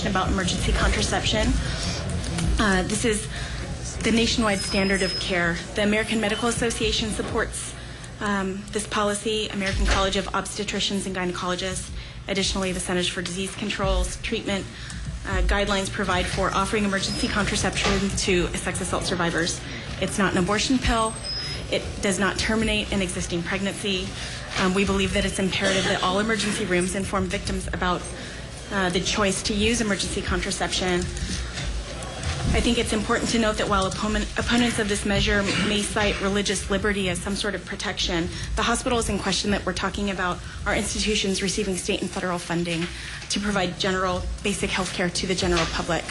information about emergency contraception. This is the nationwide standard of care. The American Medical Association supports this policy, American College of Obstetricians and Gynecologists. Additionally, the Centers for Disease Control's treatment guidelines provide for offering emergency contraception to sex assault survivors. It's not an abortion pill. It does not terminate an existing pregnancy. We believe that it's imperative that all emergency rooms inform victims about the choice to use emergency contraception. I think it's important to note that while opponents of this measure may cite religious liberty as some sort of protection, the hospitals in question that we're talking about are institutions receiving state and federal funding to provide general basic health care to the general public.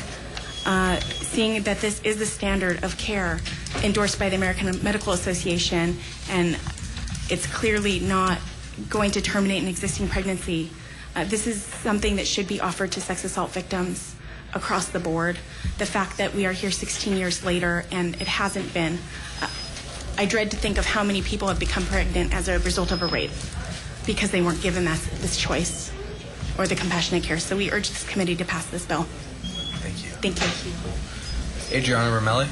Seeing that this is the standard of care endorsed by the American Medical Association, and it's clearly not going to terminate an existing pregnancy, this is something that should be offered to sex assault victims across the board. The fact that we are here 16 years later and it hasn't been, I dread to think of how many people have become pregnant as a result of a rape because they weren't given this choice or the compassionate care. So we urge this committee to pass this bill. Thank you. Thank you. Adriana Romelli.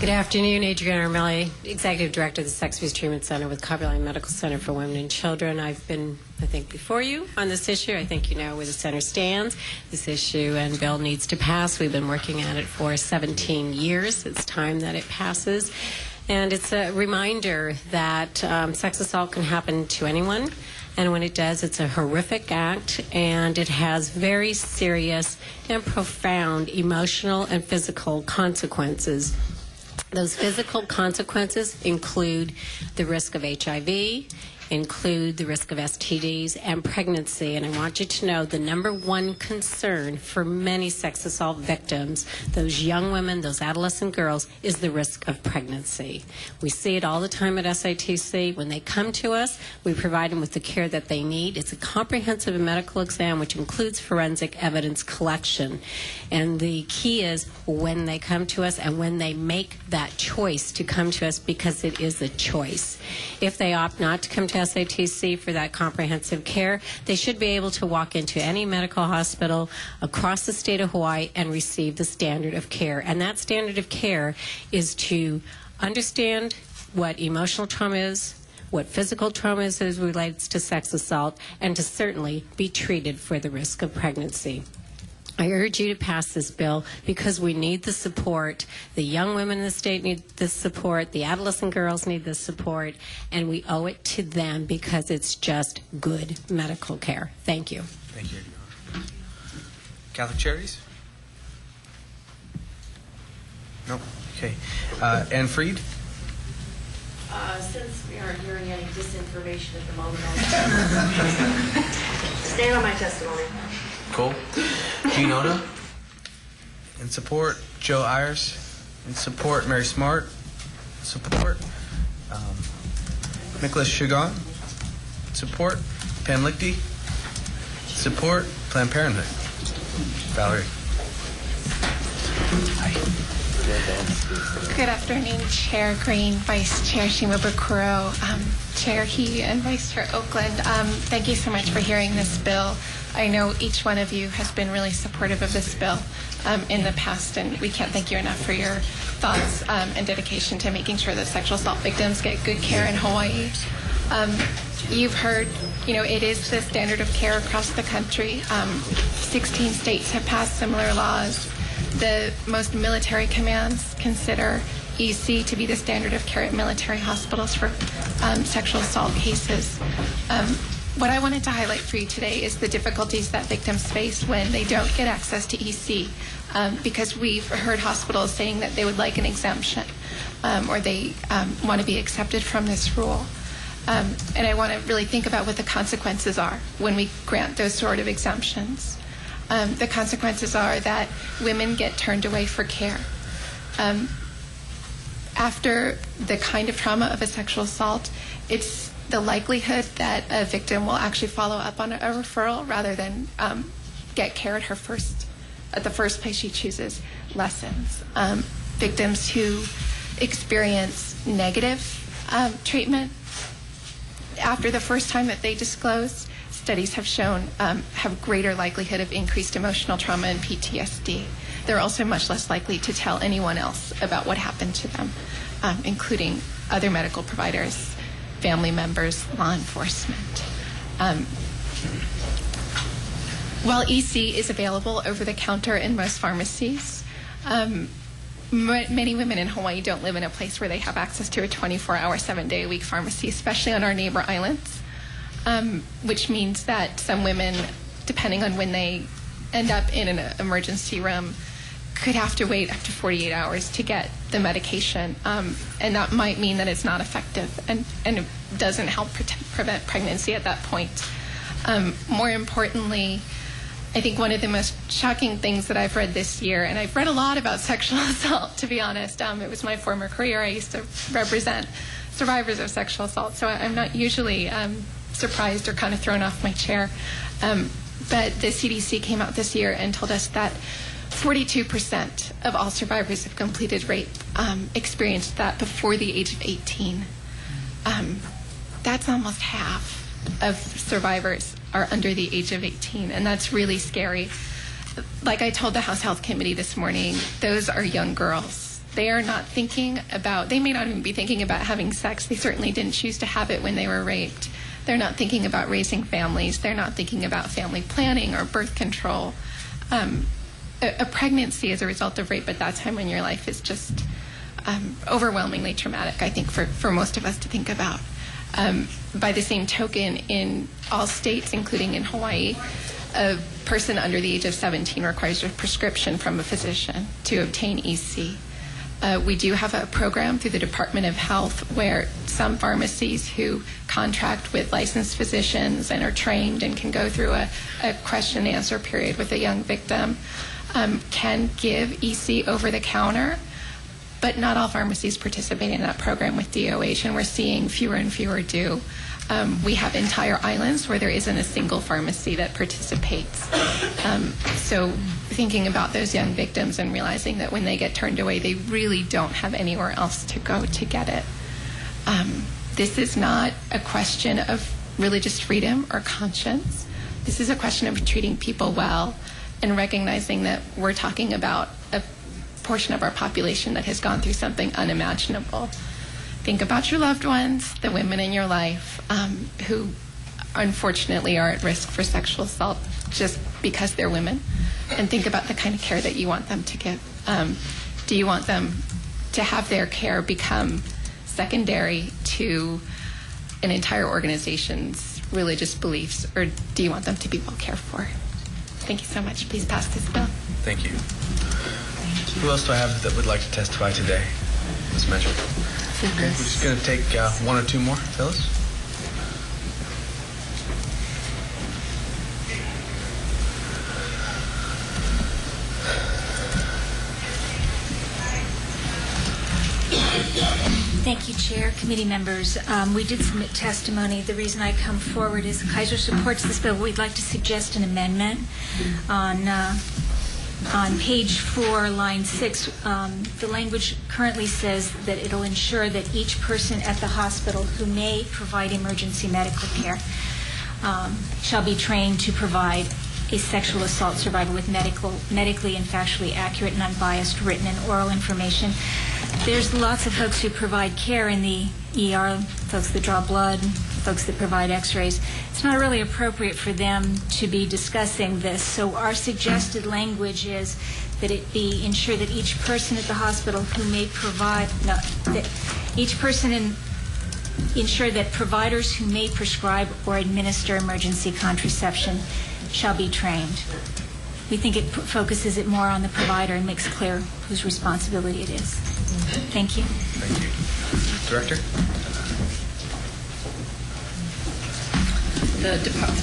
Good afternoon, Adriana Romelli, Executive Director of the Sex Abuse Treatment Center with Copperline Medical Center for Women and Children. I've been, I think, before you on this issue. I think you know where the center stands. This issue and bill needs to pass. We've been working at it for 17 years. It's time that it passes. And it's a reminder that sex assault can happen to anyone. And when it does, it's a horrific act, and it has very serious and profound emotional and physical consequences. Those physical consequences include the risk of HIV, include the risk of STDs and pregnancy. And I want you to know the number one concern for many sex assault victims, those young women, those adolescent girls, is the risk of pregnancy. We see it all the time at SITC. When they come to us, we provide them with the care that they need. It's a comprehensive medical exam, which includes forensic evidence collection. And the key is when they come to us and when they make that choice to come to us, because it is a choice. If they opt not to come to SITC for that comprehensive care, they should be able to walk into any medical hospital across the state of Hawaii and receive the standard of care. And that standard of care is to understand what emotional trauma is, what physical trauma is as relates to sex assault, and to certainly be treated for the risk of pregnancy. I urge you to pass this bill because we need the support. The young women in the state need this support. The adolescent girls need this support. And we owe it to them because it's just good medical care. Thank you. Thank you. Catholic Charities? No? Okay. Ann Freed? Since we aren't hearing any disinformation at the moment, I'll stand on my testimony. Cool. Jean Oda? In support. Joe Ayers? In support. Mary Smart? In support. Nicholas Shugon? In support. Pam Lichty? In support. Planned Parenthood? Valerie? Hi. Good afternoon, Chair Green, Vice Chair Shimabukuro, Chair He, and Vice Chair Oakland. Thank you so much for hearing this bill. I know each one of you has been really supportive of this bill in the past, and we can't thank you enough for your thoughts and dedication to making sure that sexual assault victims get good care in Hawaii. You've heard, it is the standard of care across the country. 16 states have passed similar laws. The most military commands consider EC to be the standard of care at military hospitals for sexual assault cases. What I wanted to highlight for you today is the difficulties that victims face when they don't get access to EC, because we've heard hospitals saying that they would like an exemption or they want to be accepted from this rule. And I want to really think about what the consequences are when we grant those sort of exemptions. The consequences are that women get turned away for care. After the kind of trauma of a sexual assault, it's the likelihood that a victim will actually follow up on a referral rather than get care at the first place she chooses lessens. Victims who experience negative treatment after the first time that they disclose, studies have shown have greater likelihood of increased emotional trauma and PTSD. They're also much less likely to tell anyone else about what happened to them, including other medical providers, family members, law enforcement. While EC is available over the counter in most pharmacies, many women in Hawaii don't live in a place where they have access to a 24-hour, 7-day-a-week pharmacy, especially on our neighbor islands, which means that some women, depending on when they end up in an emergency room, could have to wait up to 48 hours to get the medication, and that might mean that it's not effective and it doesn't help prevent pregnancy at that point. More importantly, I think one of the most shocking things that I've read this year, and I've read a lot about sexual assault, to be honest. It was my former career. I used to represent survivors of sexual assault, so I'm not usually surprised or kind of thrown off my chair. But the CDC came out this year and told us that 42% of all survivors of completed rape experienced that before the age of 18. That's almost half of survivors are under the age of 18, and that's really scary. Like I told the House Health Committee this morning, those are young girls. They are not thinking about, they may not even be thinking about having sex. They certainly didn't choose to have it when they were raped. They're not thinking about raising families. They're not thinking about family planning or birth control. A pregnancy as a result of rape at that time in your life is just overwhelmingly traumatic, I think, for most of us to think about. By the same token, in all states, including in Hawaii, a person under the age of 17 requires a prescription from a physician to obtain EC. We do have a program through the Department of Health where some pharmacies who contract with licensed physicians and are trained and can go through a question and answer period with a young victim can give EC over the counter. But not all pharmacies participate in that program with DOH, and we're seeing fewer and fewer do. We have entire islands where there isn't a single pharmacy that participates. So thinking about those young victims and realizing that when they get turned away, they really don't have anywhere else to go to get it. This is not a question of religious freedom or conscience. This is a question of treating people well and recognizing that we're talking about a portion of our population that has gone through something unimaginable. Think about your loved ones, the women in your life who unfortunately are at risk for sexual assault just because they're women, and think about the kind of care that you want them to give. Do you want them to have their care become secondary to an entire organization's religious beliefs, or do you want them to be well cared for? Thank you so much. Please pass this bill. Thank you. Who else do I have that would like to testify today? This measure. Okay, we're just going to take one or two more. Phyllis? Thank you, Chair, committee members. We did submit testimony. The reason I come forward is Kaiser supports this bill. We'd like to suggest an amendment on page 4, line 6. The language currently says that it'll ensure that each person at the hospital who may provide emergency medical care shall be trained to provide a sexual assault survivor with medically and factually accurate and unbiased written and oral information. There's lots of folks who provide care in the ER, folks that draw blood, folks that provide x-rays. It's not really appropriate for them to be discussing this, so our suggested language is that it be ensure that each person at the hospital who may provide, ensure that providers who may prescribe or administer emergency contraception shall be trained. We think it focuses it more on the provider and makes clear whose responsibility it is. Thank you. Thank you. Director?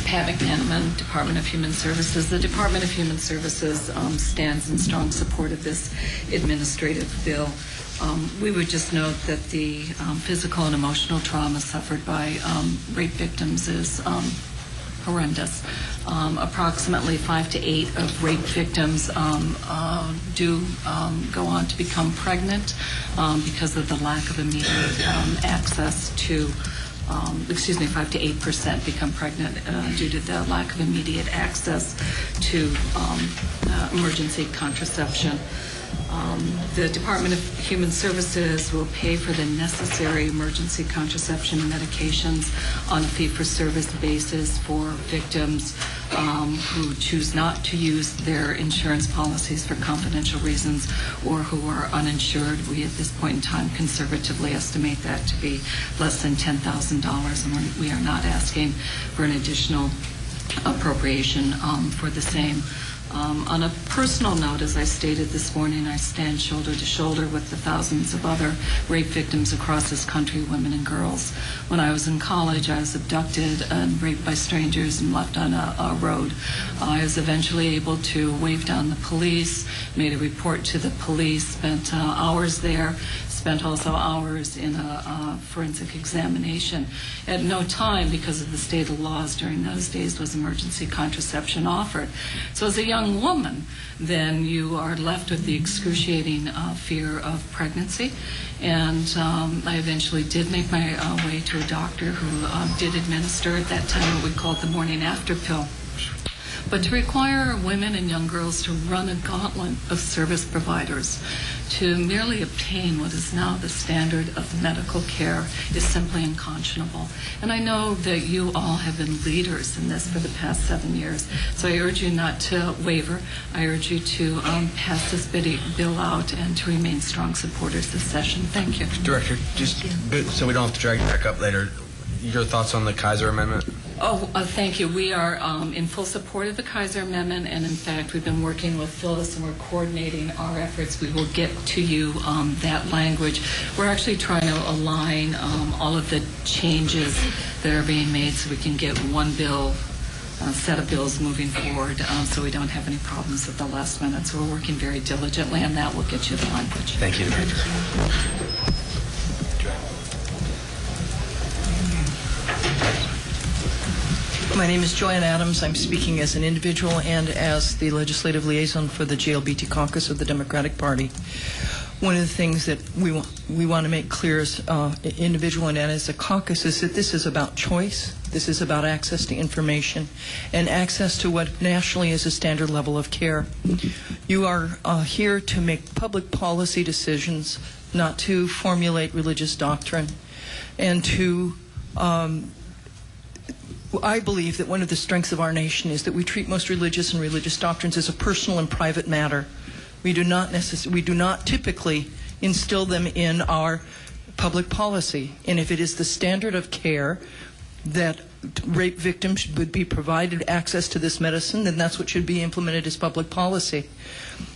Pat McManaman, Department of Human Services. The Department of Human Services stands in strong support of this administrative bill. We would just note that the physical and emotional trauma suffered by rape victims is horrendous. Approximately 5 to 8 of rape victims do go on to become pregnant because of the lack of immediate access to 5 to 8% become pregnant due to the lack of immediate access to emergency contraception. The Department of Human Services will pay for the necessary emergency contraception medications on a fee-for-service basis for victims who choose not to use their insurance policies for confidential reasons or who are uninsured. We, at this point in time, conservatively estimate that to be less than $10,000, and we are not asking for an additional appropriation for the same. On a personal note, as I stated this morning, I stand shoulder to shoulder with the thousands of other rape victims across this country, women and girls. When I was in college, I was abducted and raped by strangers and left on a road. I was eventually able to wave down the police, made a report to the police, spent hours there, spent also hours in a forensic examination. At no time, because of the state of laws during those days, was emergency contraception offered. So as a young woman, then you are left with the excruciating fear of pregnancy. And I eventually did make my way to a doctor who did administer at that time what we called the morning after pill. But to require women and young girls to run a gauntlet of service providers to merely obtain what is now the standard of medical care is simply unconscionable. And I know that you all have been leaders in this for the past 7 years. So I urge you not to waver. I urge you to pass this bill out and to remain strong supporters this session. Thank you. Director, just so we don't have to drag you back up later, your thoughts on the Kaiser Amendment? Thank you. We are in full support of the Kaiser Amendment, and in fact, we've been working with Phyllis and we're coordinating our efforts. We will get to you that language. We're actually trying to align all of the changes that are being made so we can get one bill, set of bills moving forward so we don't have any problems at the last minute. So we're working very diligently on that. We'll get you the language. Thank you, Director. My name is Joanne Adams. I'm speaking as an individual and as the legislative liaison for the GLBT caucus of the Democratic Party. One of the things that we want to make clear as individual and as a caucus is that this is about choice. This is about access to information and access to what nationally is a standard level of care. You are here to make public policy decisions, not to formulate religious doctrine, and to I believe that one of the strengths of our nation is that we treat most religious and religious doctrines as a personal and private matter. We do not typically instill them in our public policy. And if it is the standard of care that rape victims would be provided access to this medicine, then that's what should be implemented as public policy.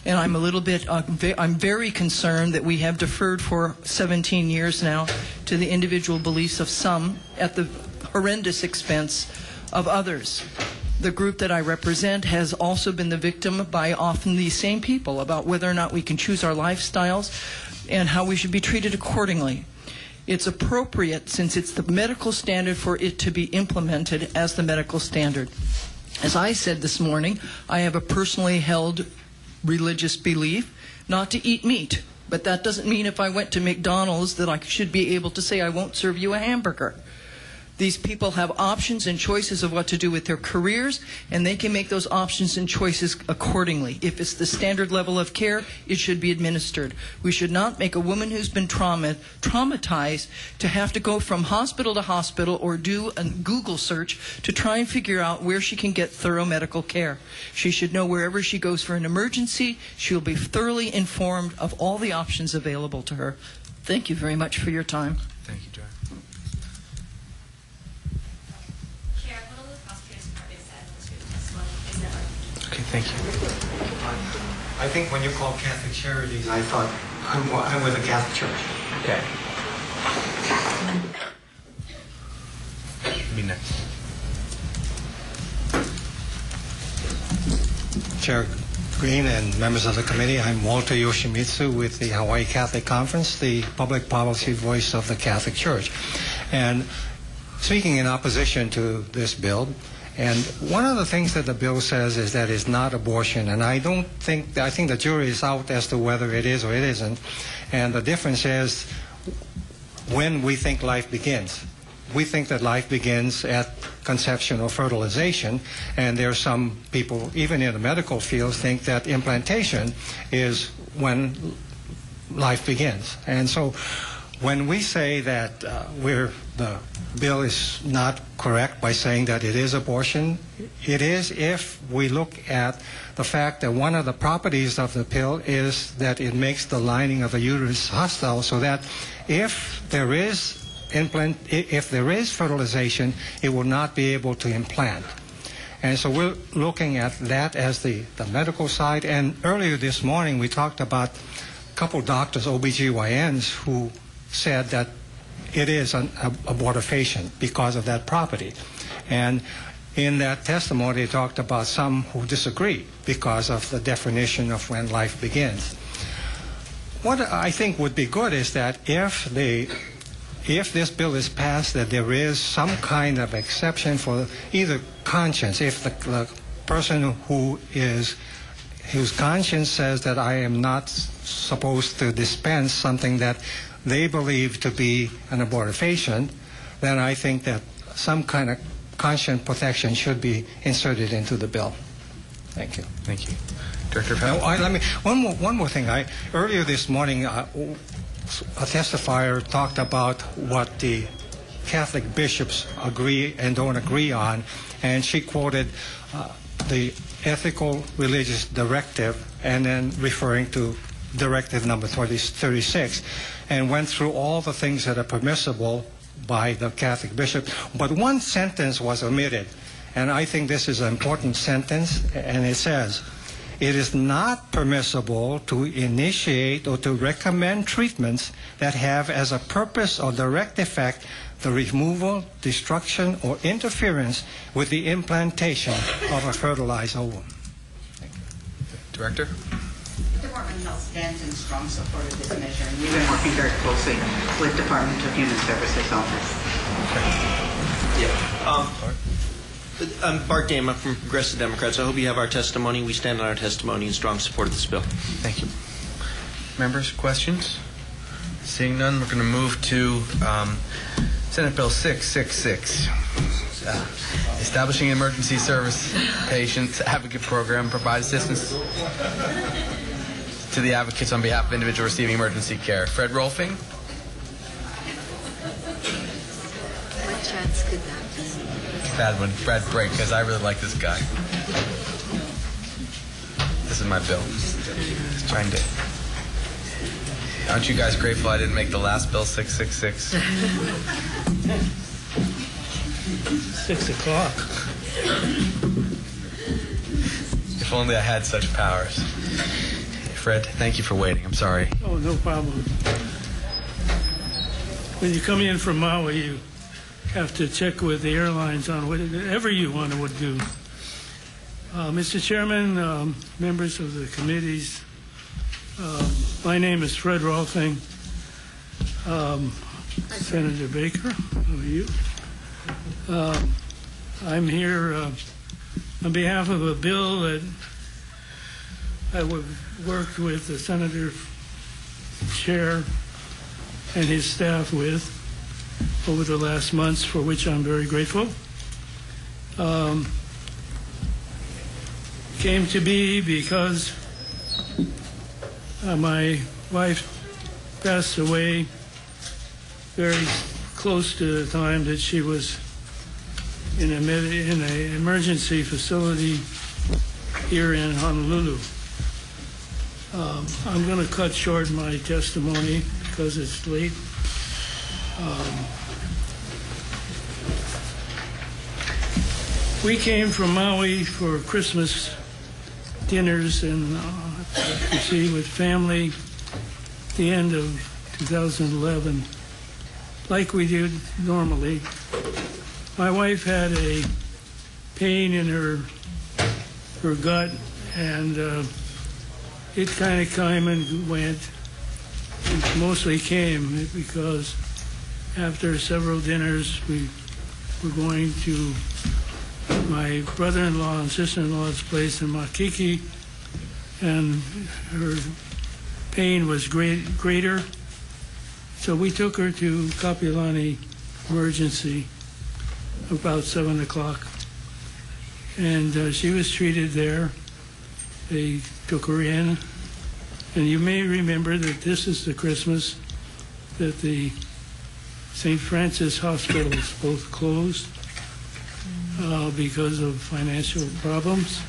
And I'm a little bit, I'm very concerned that we have deferred for 17 years now to the individual beliefs of some at the horrendous expense of others. The group that I represent has also been the victim by often these same people about whether or not we can choose our lifestyles and how we should be treated accordingly. It's appropriate, since it's the medical standard, for it to be implemented as the medical standard. As I said this morning, I have a personally held religious belief not to eat meat. But that doesn't mean if I went to McDonald's that I should be able to say I won't serve you a hamburger. These people have options and choices of what to do with their careers, and they can make those options and choices accordingly. If it's the standard level of care, it should be administered. We should not make a woman who's been traumatized to have to go from hospital to hospital or do a Google search to try and figure out where she can get thorough medical care. She should know wherever she goes for an emergency, she'll be thoroughly informed of all the options available to her. Thank you very much for your time. Thank you, Joy. Okay, thank you. I think when you call Catholic Charities, I thought I'm with a Catholic church. Okay. Be next. Chair Green and members of the committee, I'm Walter Yoshimitsu with the Hawaii Catholic Conference, the public policy voice of the Catholic Church. And speaking in opposition to this bill, and one of the things that the bill says is that it's not abortion, and I think the jury is out as to whether it is or it isn't, and the difference is when we think life begins. we think that life begins at conception or fertilization, and there are some people, even in the medical field, think that implantation is when life begins. And so when we say that the bill is not correct by saying that it is abortion, it is if we look at the fact that one of the properties of the pill is that it makes the lining of the uterus hostile, so that if there is fertilization, it will not be able to implant. And so we're looking at that as the medical side. And earlier this morning, we talked about a couple doctors, OBGYNs, who said that it is an abortifacient because of that property. And in that testimony, they talked about some who disagree because of the definition of when life begins. What I think would be good is that if this bill is passed, that there is some kind of exception for either conscience. If the person whose conscience says that I am not supposed to dispense something that they believe to be an abortifacient, then I think that some kind of conscience protection should be inserted into the bill. Thank you. Thank you. Director Powell? One more thing. Earlier this morning, a testifier talked about what the Catholic bishops agree and don't agree on, and she quoted the ethical religious directive and then referring to directive number 36, and went through all the things that are permissible by the Catholic bishop. But one sentence was omitted, and I think this is an important sentence, and it says, "It is not permissible to initiate or to recommend treatments that have as a purpose or direct effect the removal, destruction, or interference with the implantation of a fertilized ovum." Thank you. Director? The Department of Health stands in strong support of this measure, and we've been working very closely with Department of Human Services on this. I'm Bart Dama from Progressive Democrats. I hope you have our testimony. We stand on our testimony in strong support of this bill. Thank you. Members, questions? Seeing none, we're going to move to Senate Bill 666, establishing an emergency service patient advocate program, provide assistance to the advocates on behalf of individuals receiving emergency care. Fred Rolfing. What chance could that be? Bad one, Brad Brake, because I really like this guy. This is my bill. Just trying to. Aren't you guys grateful I didn't make the last bill 666? 6 o'clock. If only I had such powers. Fred, thank you for waiting. I'm sorry. Oh, no problem. When you come in from Maui, you have to check with the airlines on whatever you want to do. Mr. Chairman, members of the committees, my name is Fred Rolfing. Senator Baker, how are you? I'm here on behalf of a bill that I worked with the Senator Chair and his staff with over the last months, for which I'm very grateful. Came to be because my wife passed away very close to the time that she was in an emergency facility here in Honolulu. I'm going to cut short my testimony because it's late. We came from Maui for Christmas dinners and you see, with family at the end of 2011, like we did normally. My wife had a pain in her gut, and it kind of came and went. It mostly came because after several dinners, we were going to my brother-in-law and sister-in-law's place in Makiki, and her pain was greater. So we took her to Kapiolani emergency about 7 o'clock. And she was treated there. They took her in. And you may remember that this is the Christmas that the St. Francis hospitals both closed because of financial problems.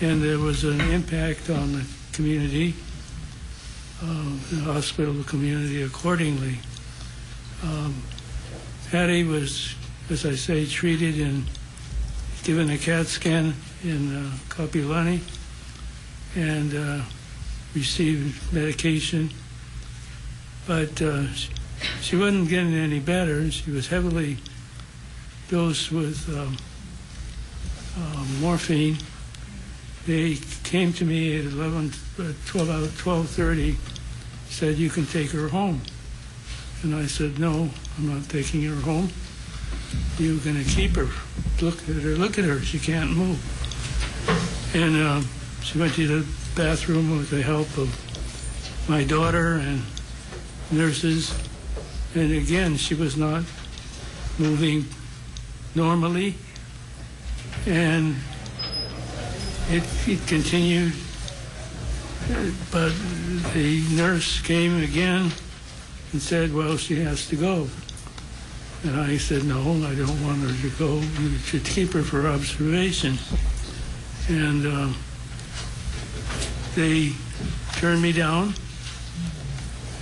And there was an impact on the community, the hospital community accordingly. Hattie was, as I say, treated and given a CAT scan in Kapiolani and received medication. But she wasn't getting any better. She was heavily dosed with morphine. They came to me at 12:30, said, "You can take her home." And I said, "No, I'm not taking her home. You're going to keep her. Look at her, she can't move." And she went to the bathroom with the help of my daughter and nurses. And again, she was not moving normally. And it continued, but the nurse came again and said, "Well, she has to go." And I said, "No, I don't want her to go. You should keep her for observation." And they turned me down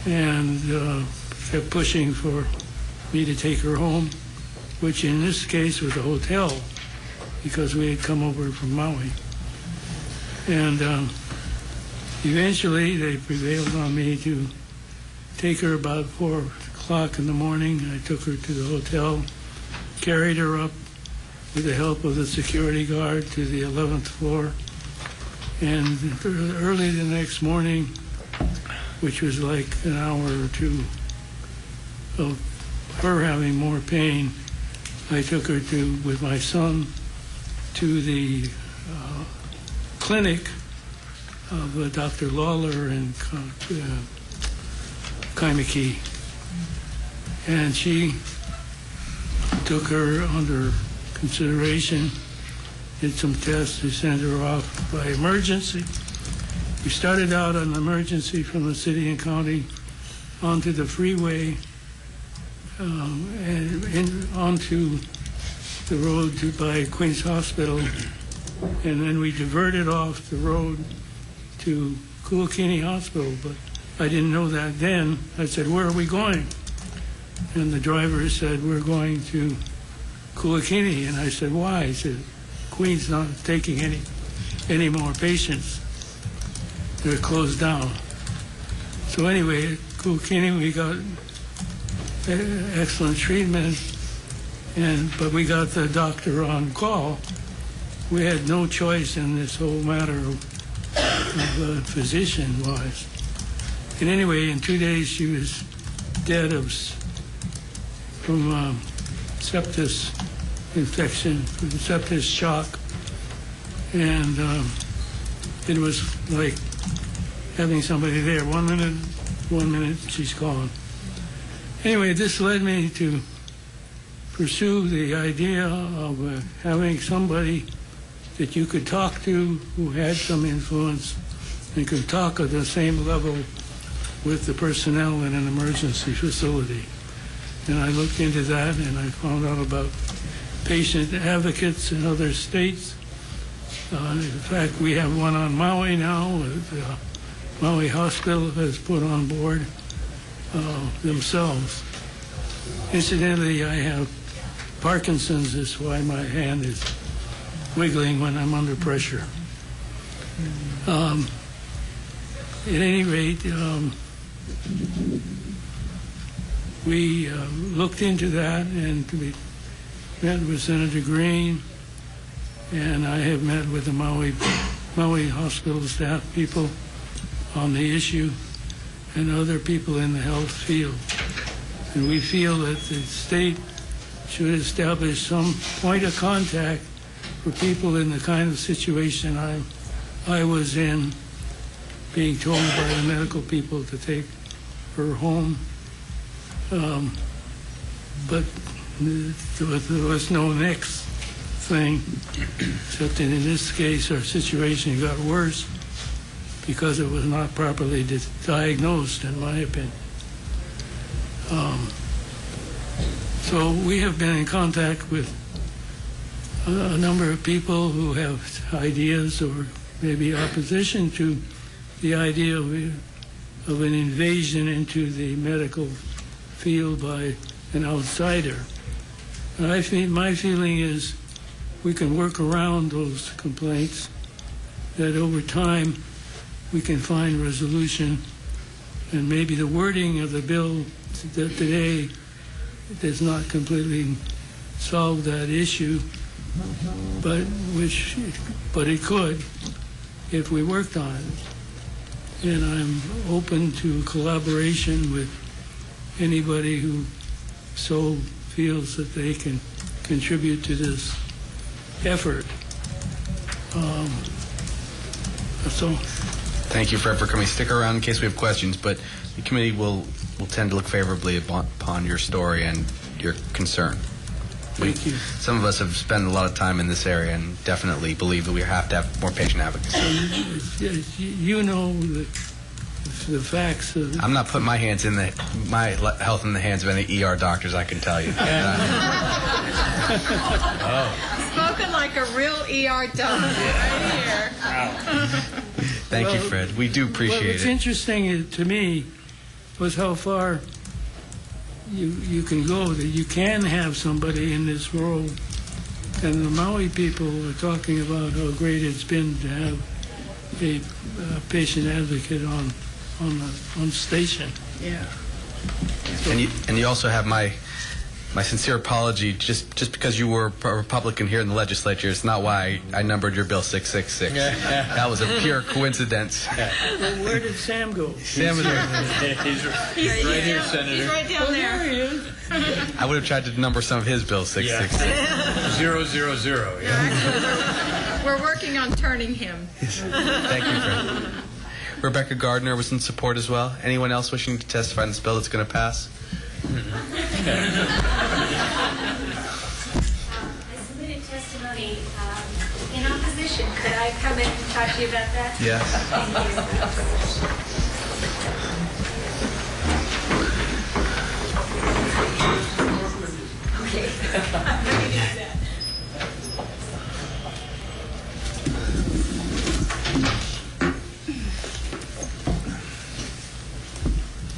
and kept pushing for me to take her home, which in this case was a hotel because we had come over from Maui. And eventually they prevailed on me to take her about 4 o'clock in the morning. I took her to the hotel, carried her up with the help of the security guard to the 11th floor. And early the next morning, which was like an hour or two of her having more pain, I took her with my son to the clinic of Dr. Lawler in Kaimaki. And she took her under consideration, did some tests, they sent her off by emergency. We started out on emergency from the city and county onto the freeway and onto the road by Queens Hospital, and then we diverted off the road to Kuakini Hospital, but I didn't know that then. I said, "Where are we going?" And the driver said, "We're going to Kuakini." And I said, "Why?" He said, "Queens not taking any more patients. They're closed down." So anyway, at Kuakini we got excellent treatment, but we got the doctor on call. We had no choice in this whole matter of physician-wise. And anyway, in 2 days she was dead from sepsis infection, from sepsis shock. And it was like having somebody there. 1 minute, she's gone. Anyway, this led me to pursue the idea of having somebody that you could talk to who had some influence and could talk at the same level with the personnel in an emergency facility. And I looked into that and I found out about patient advocates in other states. In fact, we have one on Maui now. Maui Hospital has put on board themselves. Incidentally, I have Parkinson's. That's why my hand is wiggling when I'm under pressure. At any rate, we looked into that, and we met with Senator Green, and I have met with the Maui Hospital staff people on the issue and other people in the health field. And we feel that the state should establish some point of contact for people in the kind of situation I was in, being told by the medical people to take her home. but there was no next thing, except that in this case our situation got worse because it was not properly diagnosed, in my opinion. So we have been in contact with a number of people who have ideas or maybe opposition to the idea of an invasion into the medical field by an outsider. And my feeling is we can work around those complaints, that over time we can find resolution, and maybe the wording of the bill today does not completely solve that issue, but it could if we worked on it. And I'm open to collaboration with anybody who so feels that they can contribute to this effort. So. Thank you, Fred, for coming. Stick around in case we have questions, but the committee will tend to look favorably upon your story and your concern. Thank you. Some of us have spent a lot of time in this area and definitely believe that we have to have more patient advocacy. You know the facts. I'm not putting my health in the hands of any ER doctors, I can tell you. Spoken like a real ER doctor right here. Thank you, Fred. We do appreciate what's it. What's interesting to me was how far you can go, that you can have somebody in this role. And the Maui people are talking about how great it's been to have a patient advocate on station. Yeah. So, and you also have my sincere apology. Just because you were a Republican here in the legislature, it's not why I numbered your bill 666. That was a pure coincidence. Well, where did Sam go? Sam is he's right here, Senator. He's right down there. There he is. I would have tried to number some of his bills 666. 000. Yeah. We're working on turning him. Thank you, Fred. Rebecca Gardner was in support as well. Anyone else wishing to testify on this bill that's going to pass? I submitted testimony in opposition. Could I come in and talk to you about that? Yes. Okay. Let me do that.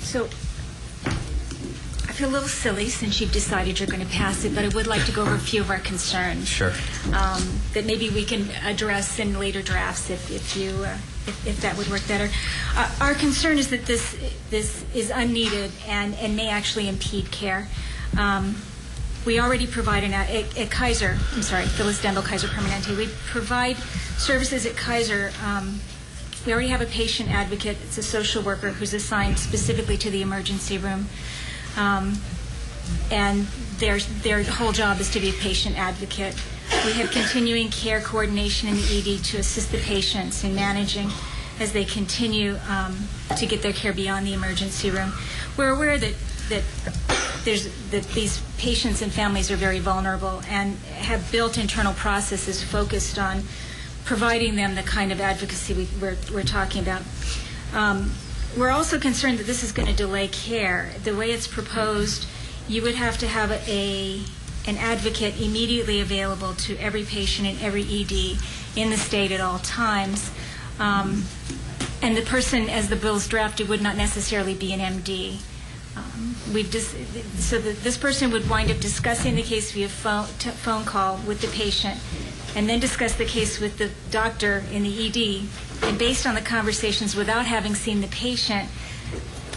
So, I feel a little silly since you've decided you're going to pass it, but I would like to go over a few of our concerns. Sure. That maybe we can address in later drafts if that would work better. Our concern is that this is unneeded and may actually impede care. We already provide at Kaiser, Phyllis Dendel Kaiser Permanente, we provide services at Kaiser. We already have a patient advocate. It's a social worker who's assigned specifically to the emergency room. And their whole job is to be a patient advocate. We have continuing care coordination in the ED to assist the patients in managing as they continue to get their care beyond the emergency room. We're aware that these patients and families are very vulnerable and have built internal processes focused on providing them the kind of advocacy we're talking about. We're also concerned that this is going to delay care. The way it's proposed, you would have to have an advocate immediately available to every patient in every ED in the state at all times. And the person, as the bill's drafted, would not necessarily be an MD. So that this person would wind up discussing the case via phone call with the patient, and then discuss the case with the doctor in the ED, and based on the conversations, without having seen the patient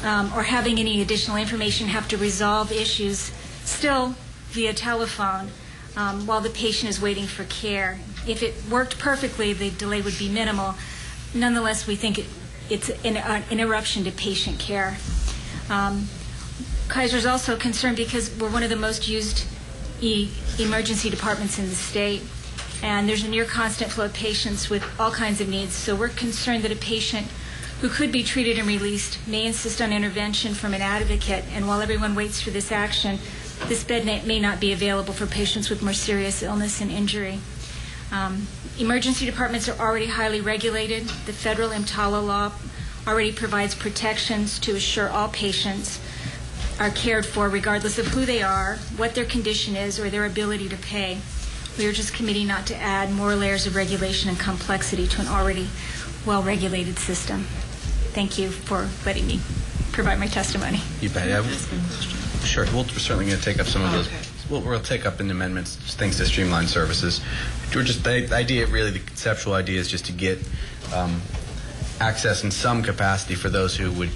or having any additional information, have to resolve issues still via telephone while the patient is waiting for care. If it worked perfectly, the delay would be minimal. Nonetheless, we think it's an interruption to patient care. Kaiser's also concerned because we're one of the most used emergency departments in the state, and there's a near constant flow of patients with all kinds of needs. So we're concerned that a patient who could be treated and released may insist on intervention from an advocate, and while everyone waits for this action, this bed may not be available for patients with more serious illness and injury. Emergency departments are already highly regulated. The federal EMTALA law already provides protections to assure all patients are cared for regardless of who they are, what their condition is, or their ability to pay. We are just committing not to add more layers of regulation and complexity to an already well-regulated system. Thank you for letting me provide my testimony. You bet. Sure. We're certainly going to take up some of those. We'll take up in the amendments things to streamline services. The idea, really, the conceptual idea is just to get access in some capacity for those who would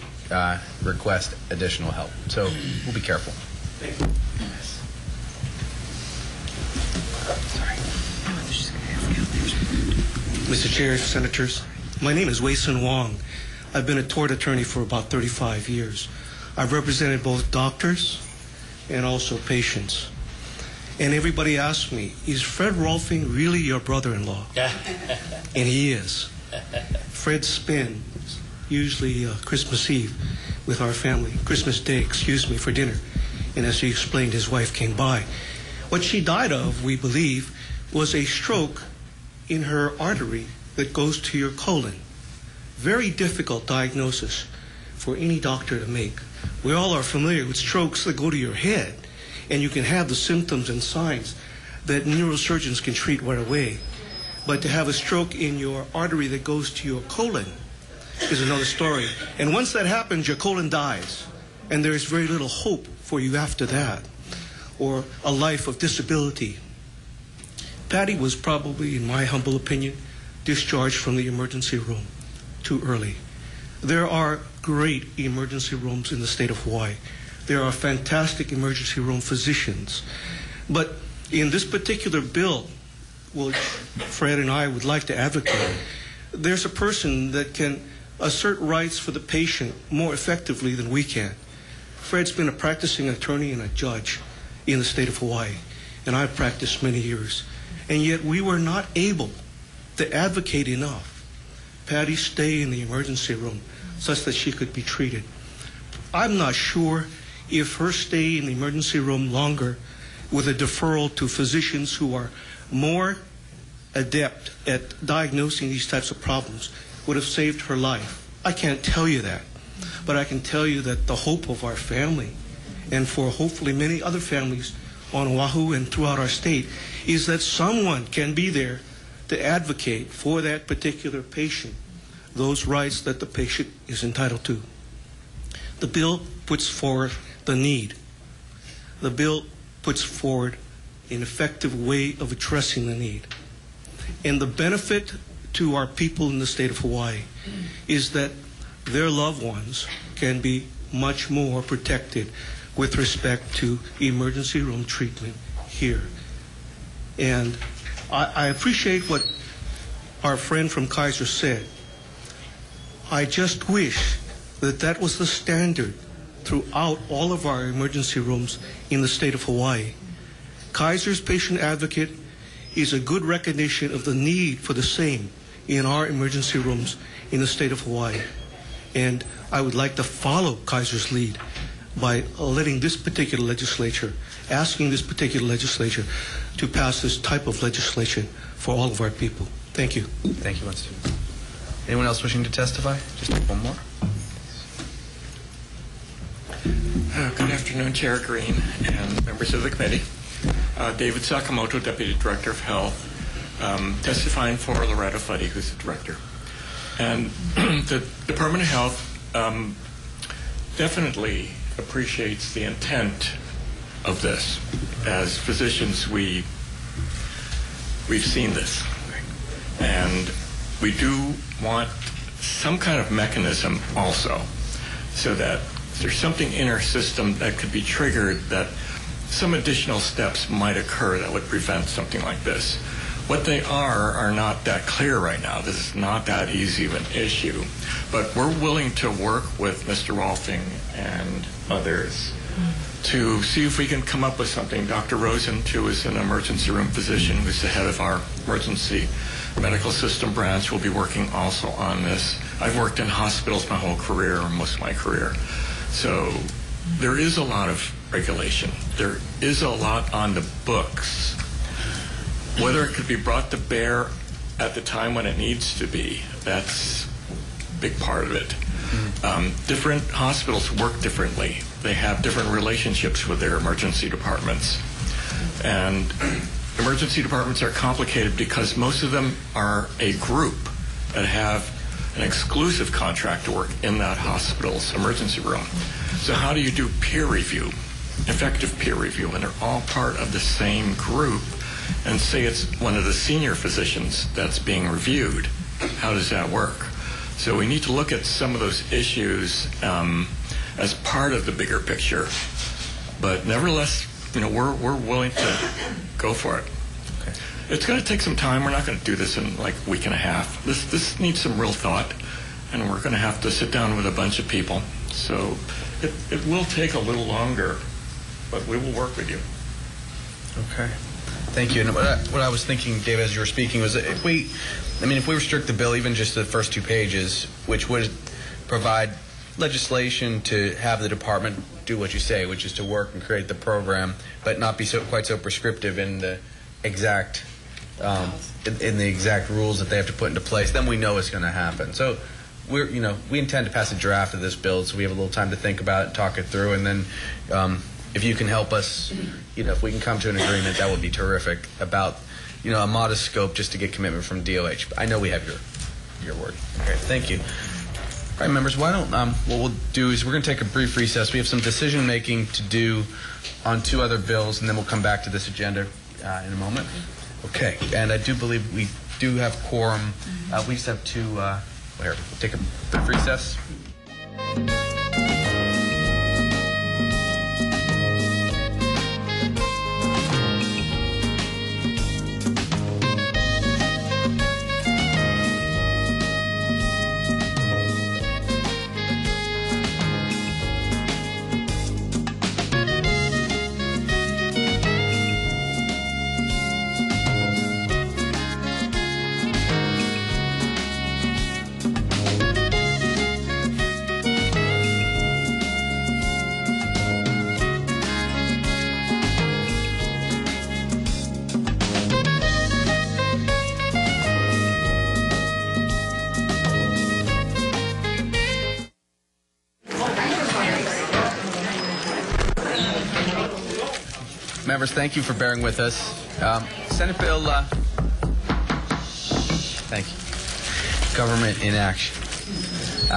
request additional help. So we'll be careful. Thank you. Mr. Chair, Senators, my name is Wei-Sun Wong. I've been a tort attorney for about 35 years. I've represented both doctors and also patients. And everybody asks me, is Fred Rolfing really your brother-in-law? And he is. Fred spends usually Christmas Eve with our family, Christmas Day, for dinner. And as he explained, his wife came by. What she died of, we believe, was a stroke in her artery that goes to your colon. Very difficult diagnosis for any doctor to make. We all are familiar with strokes that go to your head, and you can have the symptoms and signs that neurosurgeons can treat right away. But to have a stroke in your artery that goes to your colon is another story. And once that happens, your colon dies, and there is very little hope for you after that, or a life of disability. Patty was probably, in my humble opinion, discharged from the emergency room too early. There are great emergency rooms in the state of Hawaii. There are fantastic emergency room physicians. But in this particular bill, which Fred and I would like to advocate, there's a person that can assert rights for the patient more effectively than we can. Fred's been a practicing attorney and a judge in the state of Hawaii, and I've practiced many years. And yet we were not able to advocate enough Patty stay in the emergency room such that she could be treated. I'm not sure if her stay in the emergency room longer with a deferral to physicians who are more adept at diagnosing these types of problems would have saved her life. I can't tell you that, but I can tell you that the hope of our family, and for hopefully many other families on Oahu and throughout our state, is that someone can be there to advocate for that particular patient those rights that the patient is entitled to. The bill puts forward the need. The bill puts forward an effective way of addressing the need. And the benefit to our people in the state of Hawaii is that their loved ones can be much more protected with respect to emergency room treatment here. And I appreciate what our friend from Kaiser said. I just wish that that was the standard throughout all of our emergency rooms in the state of Hawaii. Kaiser's patient advocate is a good recognition of the need for the same in our emergency rooms in the state of Hawaii. And I would like to follow Kaiser's lead by letting this particular legislature, asking this particular legislature to pass this type of legislation for all of our people. Thank you. Thank you, Mr. Anyone else wishing to testify? Just one more. Good afternoon, Chair Green and members of the committee. David Sakamoto, Deputy Director of Health, testifying for Loretta Fuddy, who's the Director. And the Department of Health definitely appreciates the intent of this. As physicians, we've seen this. And we do want some kind of mechanism also, so that there's something in our system that could be triggered, that some additional steps might occur that would prevent something like this. What they are not that clear right now. This is not that easy of an issue. But we're willing to work with Mr. Rolfing and others to see if we can come up with something. Dr. Rosen, who is an emergency room physician, who's the head of our emergency medical system branch, will be working also on this. I've worked in hospitals my whole career, or most of my career. So there is a lot of regulation. There is a lot on the books. Whether it could be brought to bear at the time when it needs to be, that's a big part of it. Different hospitals work differently. They have different relationships with their emergency departments. And emergency departments are complicated because most of them are a group that have an exclusive contract to work in that hospital's emergency room. So how do you do peer review, effective peer review, when they're all part of the same group? And say it's one of the senior physicians that's being reviewed. How does that work? So we need to look at some of those issues as part of the bigger picture. But nevertheless, we're willing to go for it. Okay. It's going to take some time. We're not going to do this in like a week and a half. This needs some real thought, and we're going to have to sit down with a bunch of people. So it will take a little longer, but we will work with you. Okay. Thank you. And what I was thinking, Dave, as you were speaking, was that if we restrict the bill even just to the first 2 pages, which would provide legislation to have the department do what you say, which is to work and create the program, but not be quite so prescriptive in the exact rules that they have to put into place, then we know it's going to happen. So we intend to pass a draft of this bill, so we have a little time to think about it and talk it through, and then if you can help us, if we can come to an agreement, that would be terrific about, a modest scope just to get commitment from DOH. I know we have your word. Okay, thank you. All right, members, why don't, what we'll do is we're going to take a brief recess. We have some decision making to do on 2 other bills, and then we'll come back to this agenda in a moment. Okay, and I do believe we do have quorum. We just have 2, here, we'll take a brief recess. Members, thank you for bearing with us. Senate Bill, thank you. Government in action.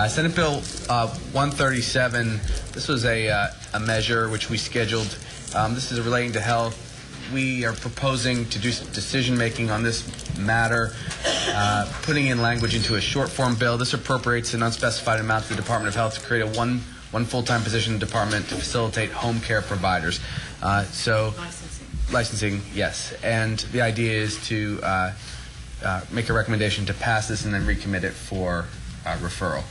Senate Bill 137. This was a measure which we scheduled. This is relating to health. We are proposing to do decision making on this matter, putting in language into a short form bill. This appropriates an unspecified amount to the Department of Health to create a one full-time position in the department to facilitate home care providers. Licensing, yes. And the idea is to make a recommendation to pass this and then recommit it for referral.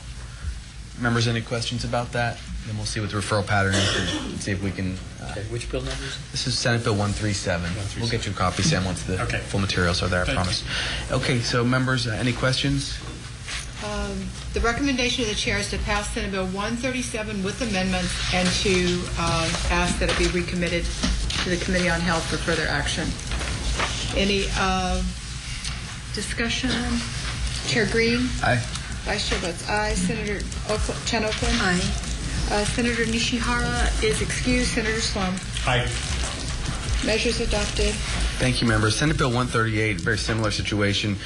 Members, any questions about that? Then we'll see what the referral pattern is and see if we can... okay, which bill number is it? This is Senate Bill 137. We'll get you a copy, Sam, once the full materials are there, I promise. Okay, so members, any questions? The recommendation of the chair is to pass Senate Bill 137 with amendments and to ask that it be recommitted to the Committee on Health for further action. Any discussion? Chair Green? Aye. Vice Chair votes aye. Senator Chen Oakland? Aye. Senator Nishihara is excused. Senator Slum? Aye. Measures adopted. Thank you, members. Senate Bill 138, very similar situation.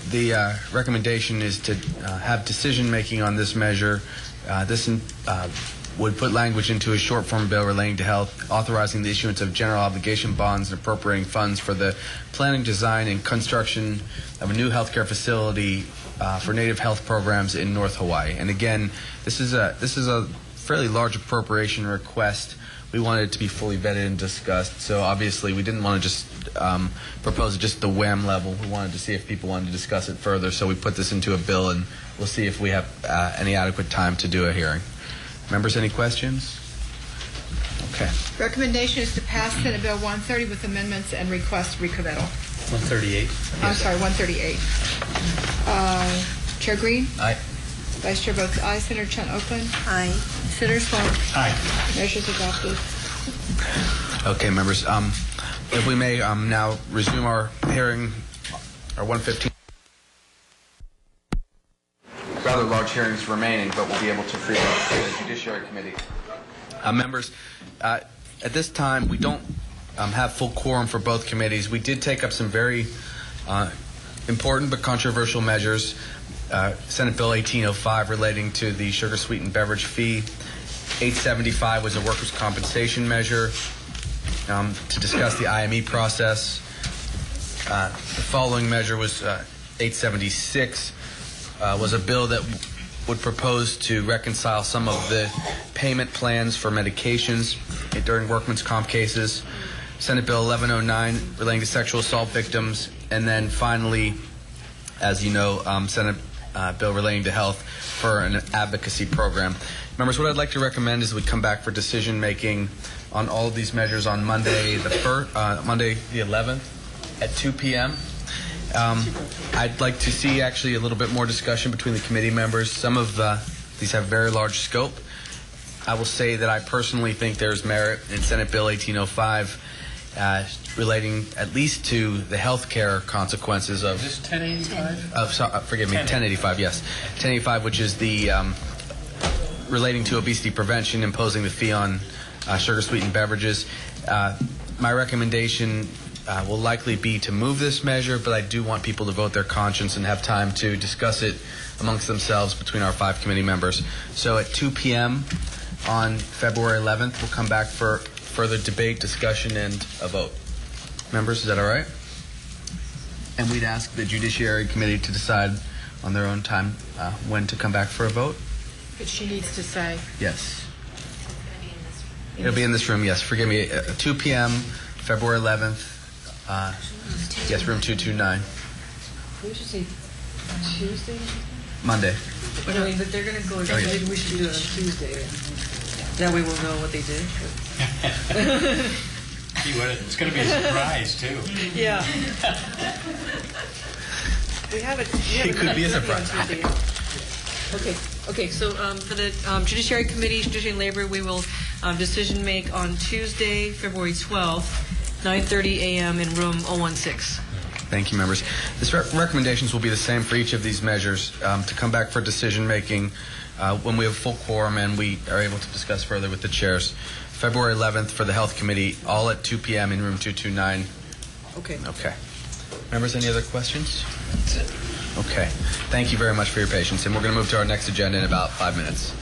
The recommendation is to have decision making on this measure. This would put language into a short form bill relating to health, authorizing the issuance of general obligation bonds and appropriating funds for the planning, design, and construction of a new healthcare facility for native health programs in North Hawaii. And again, this is a fairly large appropriation request. We wanted it to be fully vetted and discussed. So obviously, we didn't want to just propose it just at the wham level. We wanted to see if people wanted to discuss it further. So we put this into a bill, and we'll see if we have any adequate time to do a hearing. Members, any questions? Okay. Recommendation is to pass Senate Bill 130 with amendments and request recommittal. 138. I'm sorry, 138. Chair Green? Aye. Vice Chair votes aye. Senator Chen Oakland? Aye. Senator Swan? Aye. Measures adopted. Okay, members. If we may now resume our hearing, our 115. Rather large hearings remaining, but we'll be able to free the Judiciary Committee. Members, at this time, we don't have full quorum for both committees. We did take up some very important but controversial measures. Senate Bill 1805 relating to the sugar-sweetened beverage fee. 875 was a workers' compensation measure to discuss the IME process. The following measure was 876. Was a bill that would propose to reconcile some of the payment plans for medications during workman's comp cases. Senate Bill 1109 relating to sexual assault victims. And then finally, as you know, Senate Bill relating to health for an advocacy program. Members, what I'd like to recommend is we come back for decision making on all of these measures on Monday the 11th at 2 p.m. I'd like to see actually a little bit more discussion between the committee members. Some of these have very large scope. I will say that I personally think there's merit in Senate Bill 1805 relating at least to the health care consequences of... Is this 1085? Forgive me, 1085, yes. 1085, which is the relating to obesity prevention, imposing the fee on sugar-sweetened beverages. My recommendation will likely be to move this measure, but I do want people to vote their conscience and have time to discuss it amongst themselves between our 5 committee members. So at 2 p.m. on February 11th, we'll come back for further debate, discussion, and a vote. Members, is that all right? And we'd ask the Judiciary Committee to decide on their own time when to come back for a vote. But she needs to say. Yes. It'll be in this room, yes. Forgive me. 2 p.m., February 11th. Yes, room 229. We should say Tuesday? Monday. But they're going to go. Maybe we should do it on Tuesday. That way we'll know what they did. It's going to be a surprise, too. Yeah. We have it. It could be a surprise. Okay. So for the Judiciary Committee, Judiciary and Labor, we will decision make on Tuesday, February 12th, 9:30 a.m. in room 016. Thank you, members. This recommendations will be the same for each of these measures to come back for decision making when we have full quorum and we are able to discuss further with the chairs. February 11th for the Health Committee, all at 2 p.m. in room 229. Okay. Okay. Members, any other questions? Okay. Thank you very much for your patience, and we're going to move to our next agenda in about 5 minutes.